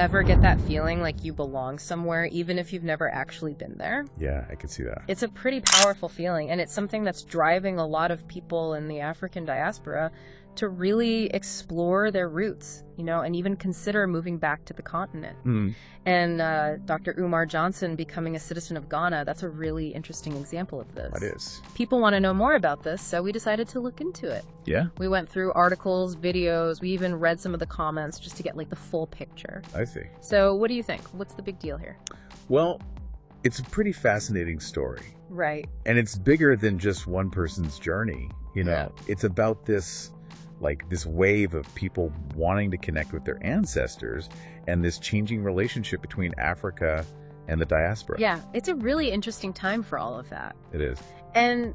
ever get that feeling like you belong somewhere, even if you've never actually been there? Yeah, I can see that. It's a pretty powerful feeling, and it's something that's driving a lot of people in the African diaspora to really explore their roots, and even consider moving back to the continent. And Dr. Umar Johnson becoming a citizen of Ghana, that's a really interesting example of this. That is. People want to know more about this, so we decided to look into it. Yeah? We went through articles, videos, we even read some of the comments just to get the full picture. I see. So what do you think? What's the big deal here? Well, it's a pretty fascinating story. Right. And it's bigger than just one person's journey. Yeah. It's about this wave of people wanting to connect with their ancestors and this changing relationship between Africa and the diaspora. Yeah, it's a really interesting time for all of that. It is. And,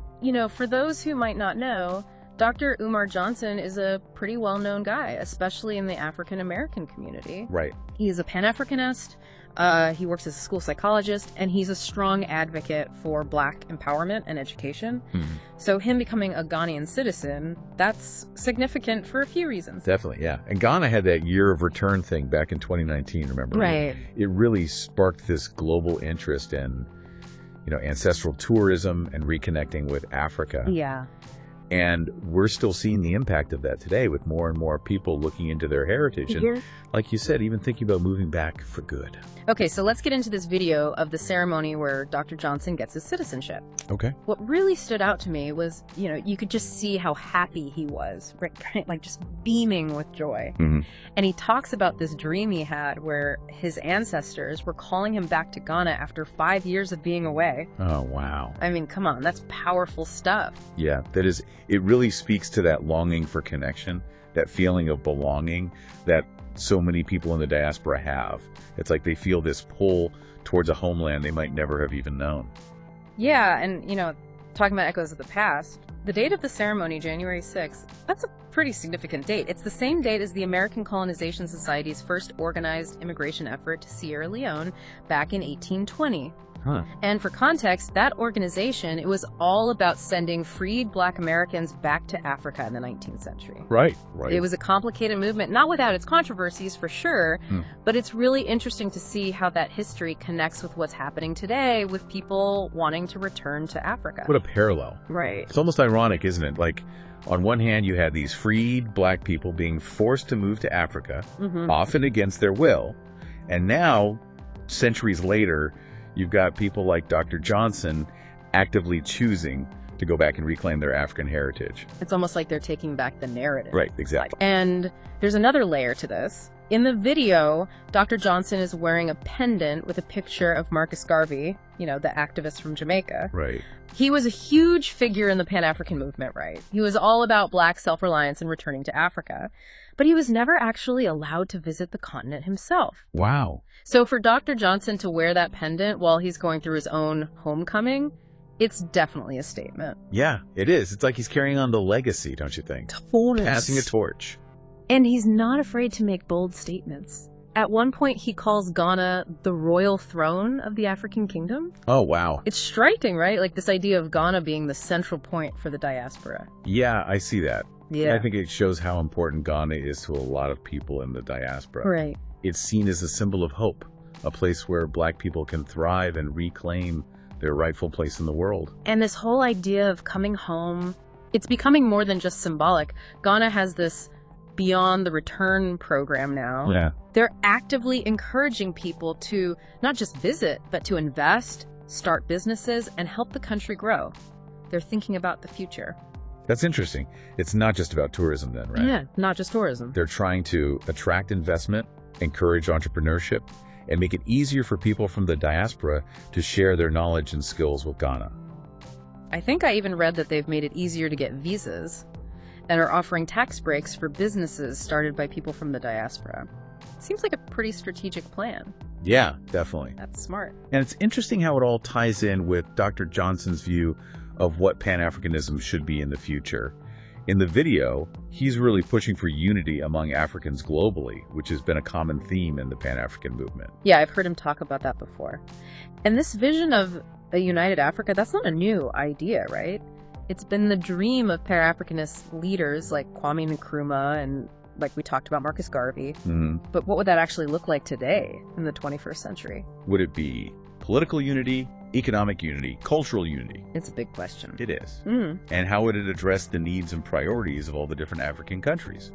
for those who might not know, Dr. Umar Johnson is a pretty well-known guy, especially in the African-American community. Right. He is a Pan-Africanist, he works as a school psychologist, and he's a strong advocate for Black empowerment and education. So him becoming a Ghanaian citizen, that's significant for a few reasons. Definitely, yeah. And Ghana had that year of return thing back in 2019, remember? Right. It really sparked this global interest in, ancestral tourism and reconnecting with Africa. Yeah. And we're still seeing the impact of that today with more and more people looking into their heritage. And like you said, even thinking about moving back for good. Okay, so let's get into this video of the ceremony where Dr. Johnson gets his citizenship. Okay. What really stood out to me was, you could just see how happy he was, right? Like just beaming with joy. And he talks about this dream he had where his ancestors were calling him back to Ghana after 5 years of being away. Oh, wow. I mean, come on, that's powerful stuff. Yeah, that is. It really speaks to that longing for connection, that feeling of belonging that so many people in the diaspora have. It's like they feel this pull towards a homeland they might never have even known. Yeah, and, talking about echoes of the past, the date of the ceremony, January 6th, that's a pretty significant date. It's the same date as the American Colonization Society's first organized immigration effort to Sierra Leone back in 1820. And for context, that organization, it was all about sending freed Black Americans back to Africa in the 19th century. Right. It was a complicated movement, not without its controversies for sure, but it's really interesting to see how that history connects with what's happening today with people wanting to return to Africa. What a parallel. Right. It's almost ironic, isn't it? Like, on one hand, you had these freed Black people being forced to move to Africa, often against their will. And now, centuries later, you've got people like Dr. Johnson actively choosing to go back and reclaim their African heritage. It's almost like they're taking back the narrative. Right, exactly. And there's another layer to this. In the video, Dr. Johnson is wearing a pendant with a picture of Marcus Garvey, the activist from Jamaica. Right. He was a huge figure in the Pan-African movement, right? He was all about Black self-reliance and returning to Africa. But he was never actually allowed to visit the continent himself. Wow. So for Dr. Johnson to wear that pendant while he's going through his own homecoming, it's definitely a statement. Yeah, it is. It's like he's carrying on the legacy, don't you think? Passing a torch. And he's not afraid to make bold statements. At one point, he calls Ghana the royal throne of the African kingdom. Oh, wow. It's striking, right? Like this idea of Ghana being the central point for the diaspora. Yeah, I see that. Yeah. I think it shows how important Ghana is to a lot of people in the diaspora. Right. It's seen as a symbol of hope, a place where Black people can thrive and reclaim their rightful place in the world. And this whole idea of coming home, it's becoming more than just symbolic. Ghana has this Beyond the Return program now. Yeah. They're actively encouraging people to not just visit, but to invest, start businesses, and help the country grow. They're thinking about the future. That's interesting. It's not just about tourism then, right? Yeah, not just tourism. They're trying to attract investment, encourage entrepreneurship, and make it easier for people from the diaspora to share their knowledge and skills with Ghana. I think I even read that they've made it easier to get visas and are offering tax breaks for businesses started by people from the diaspora. Seems like a pretty strategic plan. Yeah, definitely. That's smart. And it's interesting how it all ties in with Dr. Johnson's view of what Pan-Africanism should be in the future. In the video, he's really pushing for unity among Africans globally, which has been a common theme in the Pan-African movement. Yeah, I've heard him talk about that before. And this vision of a united Africa, that's not a new idea, right? It's been the dream of Pan-Africanist leaders like Kwame Nkrumah and like we talked about Marcus Garvey. Mm-hmm. But what would that actually look like today in the 21st century? Would it be political unity, economic unity, cultural unity? It's a big question. It is. Mm. And how would it address the needs and priorities of all the different African countries?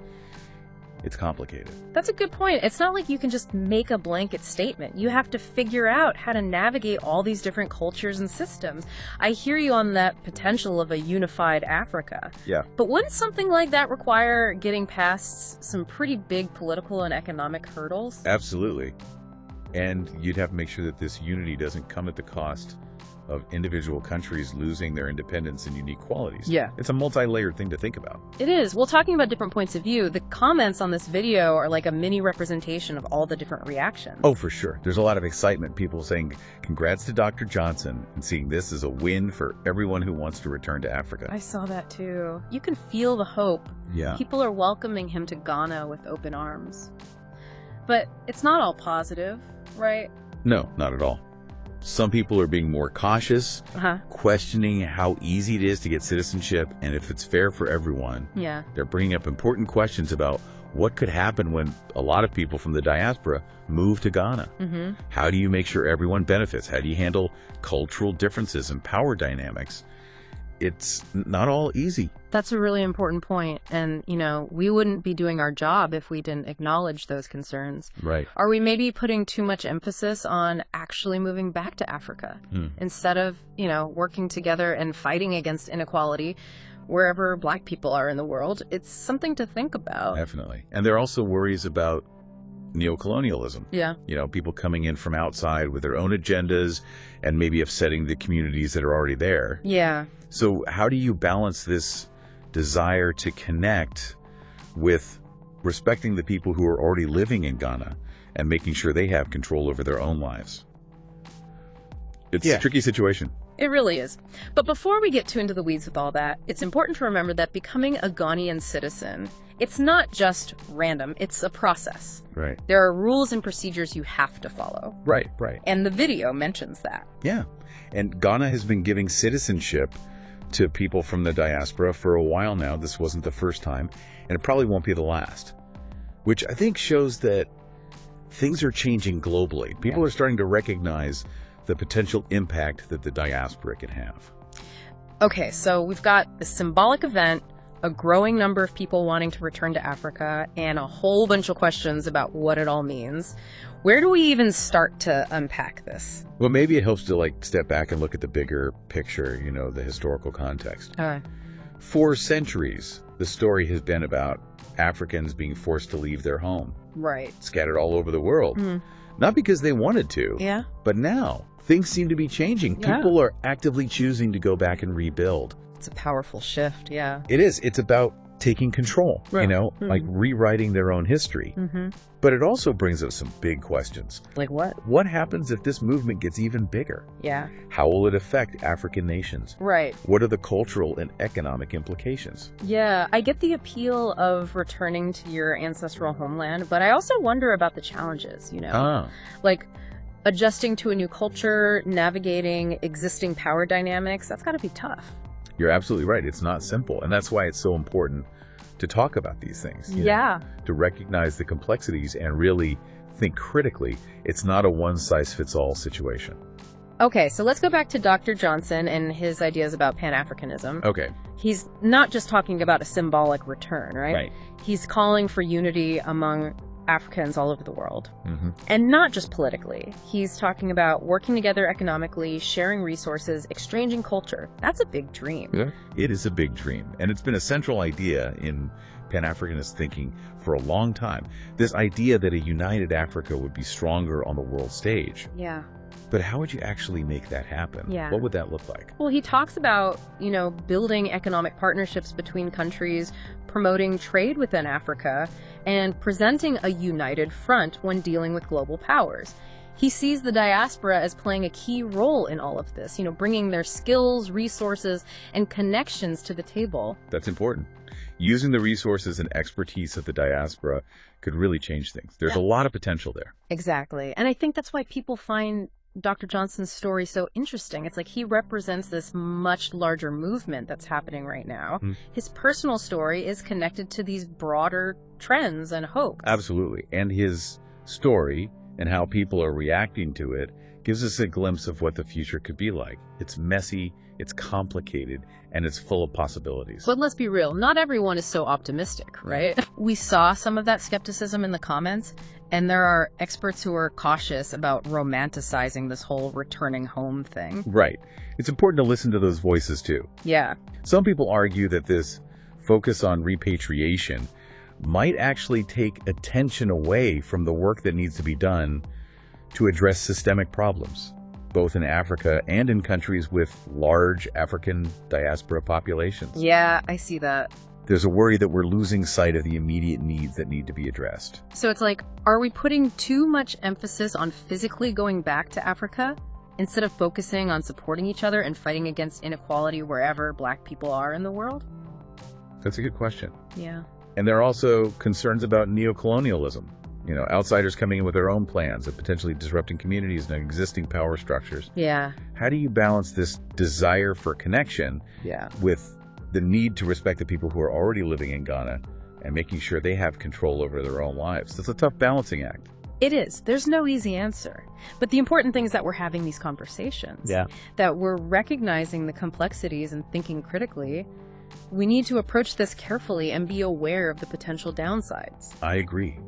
It's complicated. That's a good point. It's not like you can just make a blanket statement. You have to figure out how to navigate all these different cultures and systems. I hear you on that potential of a unified Africa. Yeah. But wouldn't something like that require getting past some pretty big political and economic hurdles? Absolutely. And you'd have to make sure that this unity doesn't come at the cost of individual countries losing their independence and unique qualities. Yeah. It's a multi-layered thing to think about. It is. Well, talking about different points of view, the comments on this video are like a mini representation of all the different reactions. Oh, for sure. There's a lot of excitement. People saying, congrats to Dr. Johnson, and seeing this as a win for everyone who wants to return to Africa. I saw that too. You can feel the hope. Yeah. People are welcoming him to Ghana with open arms. But it's not all positive, right? No, not at all. Some people are being more cautious, questioning how easy it is to get citizenship and if it's fair for everyone. Yeah. They're bringing up important questions about what could happen when a lot of people from the diaspora move to Ghana. Mm-hmm. How do you make sure everyone benefits? How do you handle cultural differences and power dynamics? It's not all easy. That's a really important point. And, you know, we wouldn't be doing our job if we didn't acknowledge those concerns. Right. Are we maybe putting too much emphasis on actually moving back to Africa instead of, you know, working together and fighting against inequality wherever Black people are in the world? It's something to think about. Definitely. And there are also worries about neocolonialism. Yeah. You know, people coming in from outside with their own agendas and maybe upsetting the communities that are already there. Yeah. So how do you balance this desire to connect with respecting the people who are already living in Ghana and making sure they have control over their own lives? It's a tricky situation. It really is. But before we get too into the weeds with all that, it's important to remember that becoming a Ghanaian citizen, it's not just random. It's a process. Right. There are rules and procedures you have to follow. Right, right. And the video mentions that. Yeah. And Ghana has been giving citizenship to people from the diaspora for a while now. This wasn't the first time, and it probably won't be the last, which I think shows that things are changing globally. People are starting to recognize the potential impact that the diaspora can have. Okay, so we've got a symbolic event, a growing number of people wanting to return to Africa, and a whole bunch of questions about what it all means. Where do we even start to unpack this? Well, maybe it helps to step back and look at the bigger picture, you know, the historical context. For centuries, the story has been about Africans being forced to leave their home. Right. Scattered all over the world. Not because they wanted to. Yeah. But now, things seem to be changing. Yeah. People are actively choosing to go back and rebuild. It's a powerful shift, yeah. It is. It's about taking control, Right. you know, like rewriting their own history. But it also brings up some big questions. Like what? What happens if this movement gets even bigger? Yeah. How will it affect African nations? Right. What are the cultural and economic implications? Yeah, I get the appeal of returning to your ancestral homeland, but I also wonder about the challenges, you know? Like adjusting to a new culture, navigating existing power dynamics, that's got to be tough. You're absolutely right. It's not simple. And that's why it's so important to talk about these things. you know, to recognize the complexities and really think critically. It's not a one-size-fits-all situation. Okay, so let's go back to Dr. Johnson and his ideas about Pan-Africanism. Okay. He's not just talking about a symbolic return, right? Right. He's calling for unity among Africans all over the world. And not just politically. He's talking about working together economically, sharing resources, exchanging culture. That's a big dream. Yeah. It is a big dream. And it's been a central idea in Pan-Africanist thinking for a long time. This idea that a united Africa would be stronger on the world stage. Yeah. But how would you actually make that happen? Yeah. What would that look like? Well, he talks about, you know, building economic partnerships between countries, promoting trade within Africa, and presenting a united front when dealing with global powers. He sees the diaspora as playing a key role in all of this, you know, bringing their skills, resources, and connections to the table. That's important. Using the resources and expertise of the diaspora could really change things. There's a lot of potential there. Exactly. And I think that's why people find Dr. Johnson's story so interesting. It's like he represents this much larger movement that's happening right now. His personal story is connected to these broader trends and hopes. Absolutely. And his story and how people are reacting to it gives us a glimpse of what the future could be like. It's messy, it's complicated, and it's full of possibilities. But let's be real, not everyone is so optimistic, right? We saw some of that skepticism in the comments, and there are experts who are cautious about romanticizing this whole returning home thing. Right. It's important to listen to those voices too. Yeah. Some people argue that this focus on repatriation might actually take attention away from the work that needs to be done to address systemic problems, both in Africa and in countries with large African diaspora populations. Yeah, I see that. There's a worry that we're losing sight of the immediate needs that need to be addressed. So it's like, are we putting too much emphasis on physically going back to Africa instead of focusing on supporting each other and fighting against inequality wherever Black people are in the world? That's a good question. Yeah. And there are also concerns about neocolonialism. You know, outsiders coming in with their own plans and potentially disrupting communities and existing power structures. Yeah. How do you balance this desire for connection with the need to respect the people who are already living in Ghana and making sure they have control over their own lives? That's a tough balancing act. It is. There's no easy answer. But the important thing is that we're having these conversations. Yeah. That we're recognizing the complexities and thinking critically. We need to approach this carefully and be aware of the potential downsides. I agree.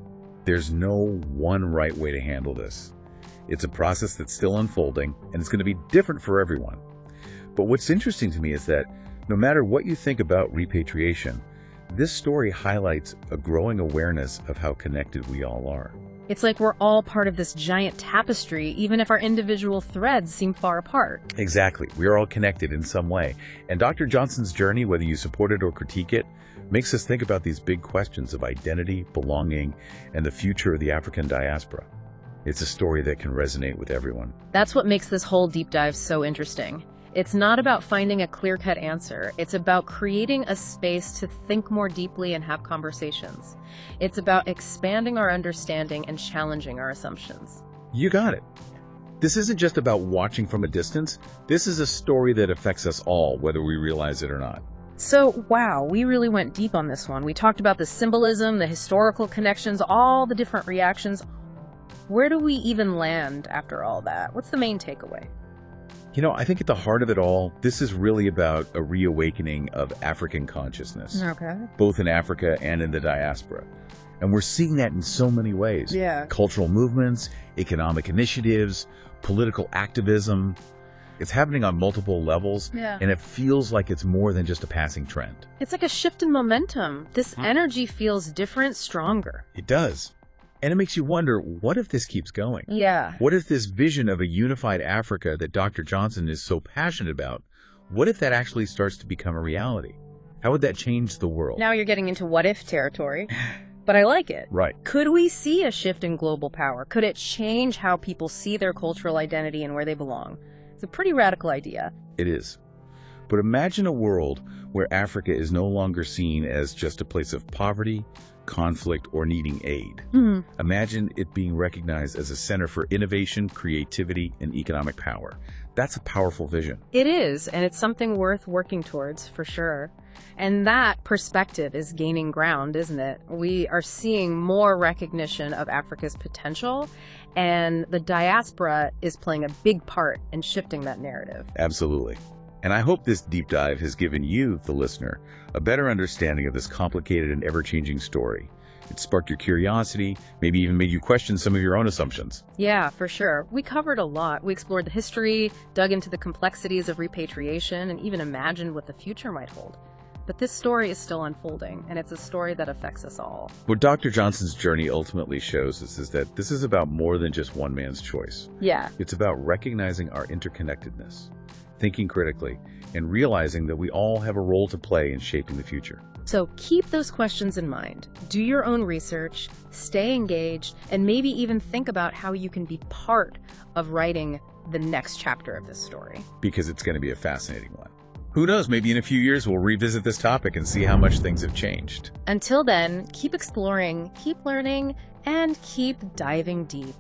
There's no one right way to handle this. It's a process that's still unfolding, and it's going to be different for everyone. But what's interesting to me is that no matter what you think about repatriation, this story highlights a growing awareness of how connected we all are. It's like we're all part of this giant tapestry, even if our individual threads seem far apart. Exactly. We are all connected in some way. And Dr. Johnson's journey, whether you support it or critique it, makes us think about these big questions of identity, belonging, and the future of the African diaspora. It's a story that can resonate with everyone. That's what makes this whole deep dive so interesting. It's not about finding a clear-cut answer. It's about creating a space to think more deeply and have conversations. It's about expanding our understanding and challenging our assumptions. You got it. This isn't just about watching from a distance. This is a story that affects us all, whether we realize it or not. So, wow, we really went deep on this one. We talked about the symbolism, the historical connections, all the different reactions. Where do we even land after all that? What's the main takeaway? You know, I think at the heart of it all, this is really about a reawakening of African consciousness. Okay. Both in Africa and in the diaspora. And we're seeing that in so many ways. Yeah. Cultural movements, economic initiatives, political activism. It's happening on multiple levels, and it feels like it's more than just a passing trend. It's like a shift in momentum. This energy feels different, stronger. It does. And it makes you wonder, what if this keeps going? Yeah. What if this vision of a unified Africa that Dr. Johnson is so passionate about, what if that actually starts to become a reality? How would that change the world? Now you're getting into what if territory, but I like it. Right. Could we see a shift in global power? Could it change how people see their cultural identity and where they belong? It's a pretty radical idea. It is. But imagine a world where Africa is no longer seen as just a place of poverty, conflict, or needing aid. Imagine it being recognized as a center for innovation, creativity, and economic power. That's a powerful vision. It is, and it's something worth working towards, for sure. And that perspective is gaining ground, isn't it? We are seeing more recognition of Africa's potential, and the diaspora is playing a big part in shifting that narrative. Absolutely. And I hope this deep dive has given you, the listener, a better understanding of this complicated and ever-changing story. It sparked your curiosity, maybe even made you question some of your own assumptions. Yeah, for sure. We covered a lot. We explored the history, dug into the complexities of repatriation, and even imagined what the future might hold. But this story is still unfolding, and it's a story that affects us all. What Dr. Johnson's journey ultimately shows us is that this is about more than just one man's choice. Yeah. It's about recognizing our interconnectedness, thinking critically, and realizing that we all have a role to play in shaping the future. So keep those questions in mind. Do your own research, stay engaged, and maybe even think about how you can be part of writing the next chapter of this story. Because it's going to be a fascinating one. Who knows, maybe in a few years we'll revisit this topic and see how much things have changed. Until then, keep exploring, keep learning, and keep diving deep.